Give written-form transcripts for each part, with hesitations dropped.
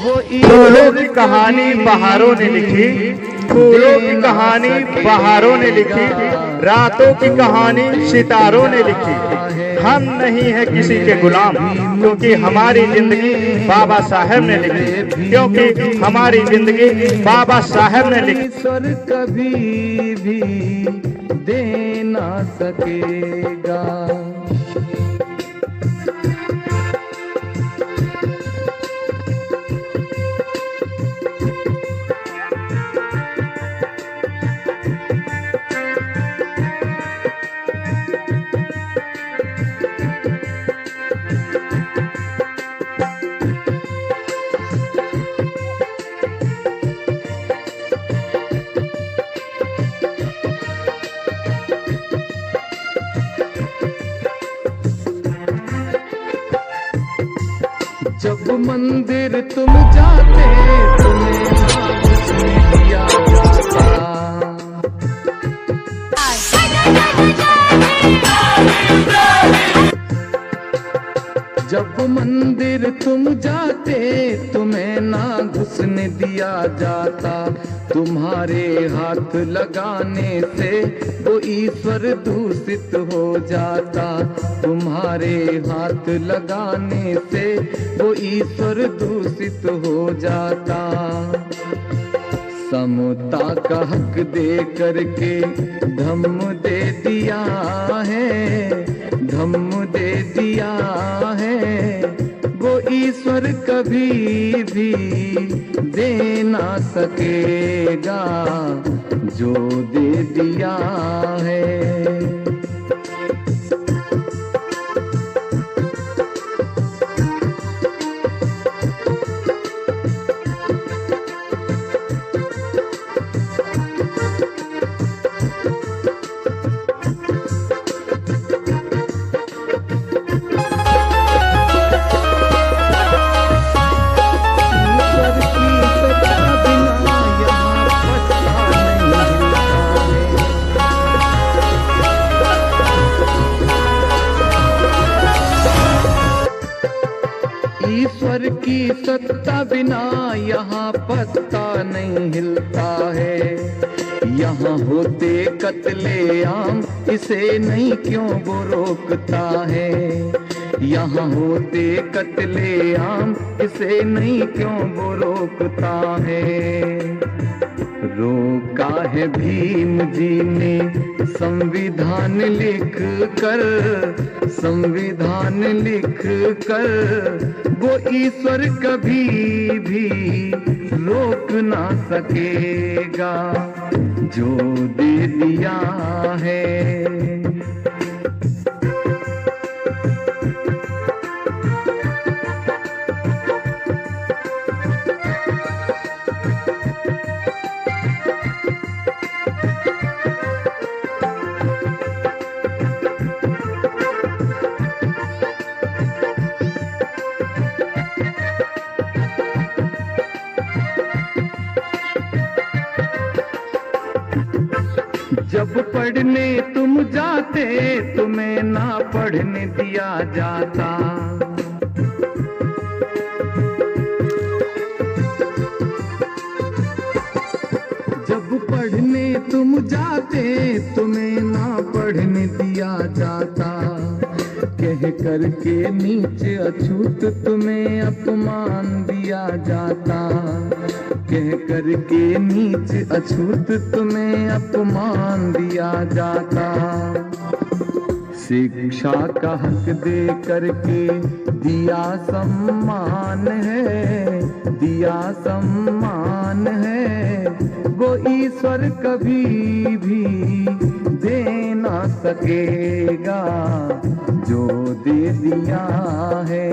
फूलों की कहानी बहारों ने लिखी, फूलों की कहानी बहारों ने लिखी, रातों की कहानी सितारों ने लिखी। हम नहीं है किसी के गुलाम, क्योंकि हमारी जिंदगी बाबा साहब ने लिखी, क्योंकि हमारी जिंदगी बाबा साहब ने लिखी। ईश्वर कभी भी दे ना सकेगा। जब मंदिर तुम जाते तुम्हें उसमें दिया जाता। जब मंदिर तुम जाते तुम्हें ना घुसने दिया जाता। तुम्हारे हाथ लगाने से वो ईश्वर दूषित हो जाता। तुम्हारे हाथ लगाने से वो ईश्वर दूषित हो जाता। समता का हक दे करके धम्म दे दिया है, धम्म दे दिया है। वो ईश्वर कभी भी दे ना सकेगा जो दे दिया है। ईश्वर की सत्ता बिना यहाँ पत्ता नहीं हिलता है। यहाँ होते कत्लेआम इसे नहीं क्यों वो रोकता है। यहाँ होते कत्लेआम इसे नहीं क्यों वो रोकता है। रोका है भीम जी ने संविधान लिख कर, संविधान लिख कर। वो ईश्वर कभी भी रोक ना सकेगा जो दे दिया है। जब पढ़ने तुम जाते तुम्हें ना पढ़ने दिया जाता। जब पढ़ने तुम जाते तुम्हें ना पढ़ने दिया जाता। कह करके नीचे अछूत तुम्हें अपमान दिया जाता। कह करके नीचे अछूत तुम्हें अपमान दिया जाता। शिक्षा का हक दे करके दिया सम्मान है, दिया सम्मान है। वो ईश्वर कभी भी दे ना सकेगा जो दे दिया है।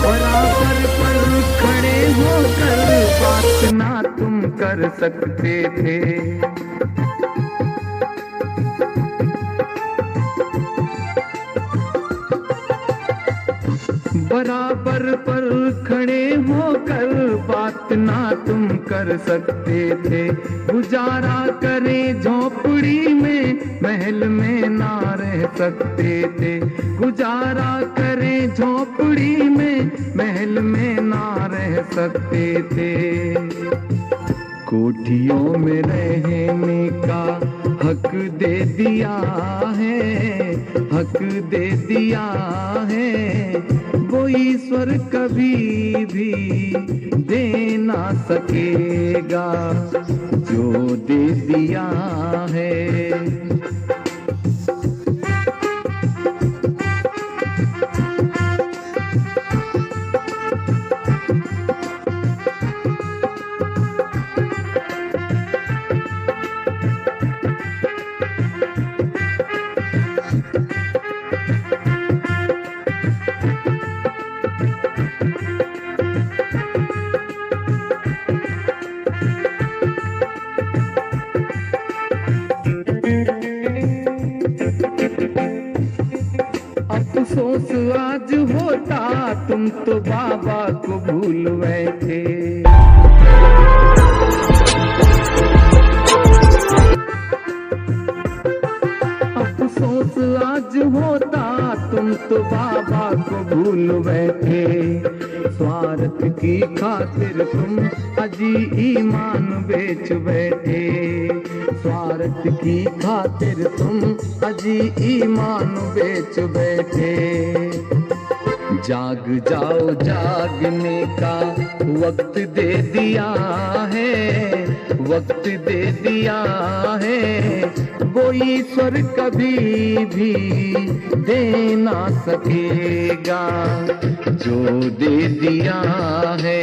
बराबर कर सकते थे। बराबर पर खड़े होकर बात ना तुम कर सकते थे। गुजारा करें झोपड़ी में महल में ना रह सकते थे। गुजारा करें झोपड़ी में महल में ना रह सकते थे। कोठियों में रहने का हक दे दिया है, हक दे दिया है। वो ईश्वर कभी भी दे ना सकेगा जो दे दिया है। अफसोस आज होता तुम तो बाबा को भूल बैठे। अफसोस आज होता तुम तो बाबा को भूल बैठे। स्वार्थ की खातिर तुम अजी ईमान बेच बैठे। स्वार्थ की खातिर तुम अजी ईमान बेच बैठे। जाग जाओ, जागने का वक्त दे दिया है, वक्त दे दिया है। वो ईश्वर कभी भी दे ना सकेगा जो दे दिया है।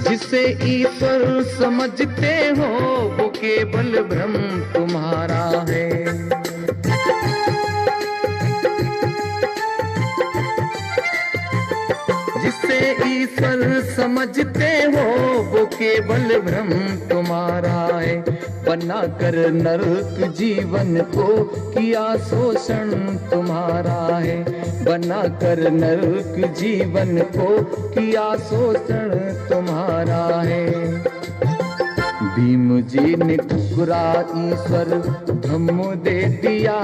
जिसे ईश्वर समझते हो वो केवल भ्रम तुम्हारा है। जिसे ईश्वर समझते हो वो केवल भ्रम तुम्हारा है। बना कर नरक जीवन को किया शोषण तुम्हारा है। बना कर नरक जीवन को किया शोषण तुम्हारा है। भीम जी ने ठुकरा ईश्वर धम्म दे दिया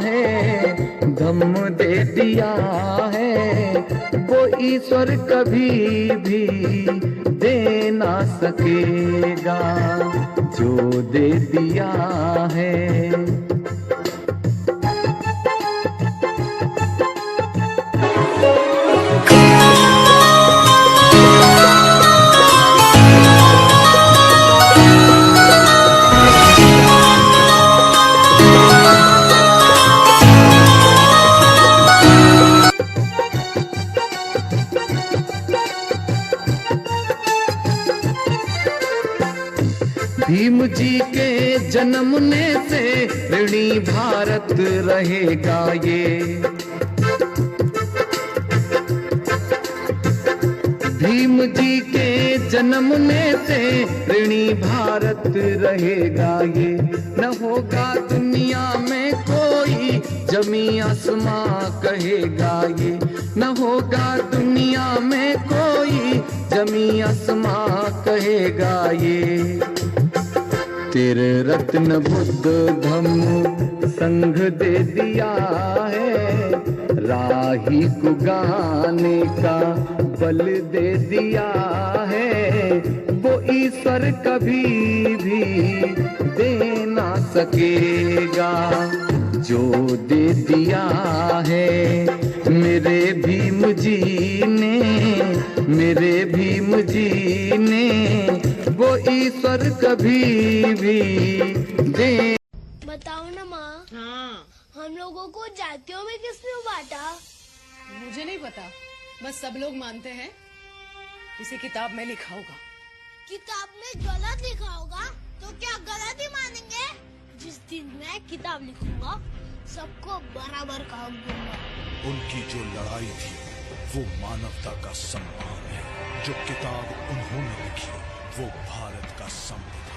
है, धम्म दे दिया है। वो ईश्वर कभी भी दे ना सकेगा जो दे दिया है। भीम जी के जन्मने से ऋणी भारत रहेगा ये। भीम जी के जन्मने से ऋणी भारत रहेगा ये। न होगा दुनिया में कोई जमी आसमां कहेगा ये। न होगा दुनिया में कोई जमी आसमां कहेगा ये। तेरे रत्न बुद्ध धम्म संघ दे दिया है। राही को गाने का बल दे दिया है। वो ईश्वर कभी भी दे ना सकेगा जो दे दिया है। मेरे भीम जी ने, मेरे भीम जी ने वो ईश्वर कभी भी दे। बताओ ना माँ, हाँ, हम लोगों को जातियों में किसने बांटा? मुझे नहीं पता, बस सब लोग मानते हैं इसे किताब में लिखा होगा। किताब में गलत लिखा होगा तो क्या गलत ही मानेंगे? जिस दिन मैं किताब लिखूंगा सबको बराबर काम दूंगा। उनकी जो लड़ाई थी वो मानवता का सम्मान है। जो किताब उन्होंने लिखी वो भारत का संविधान।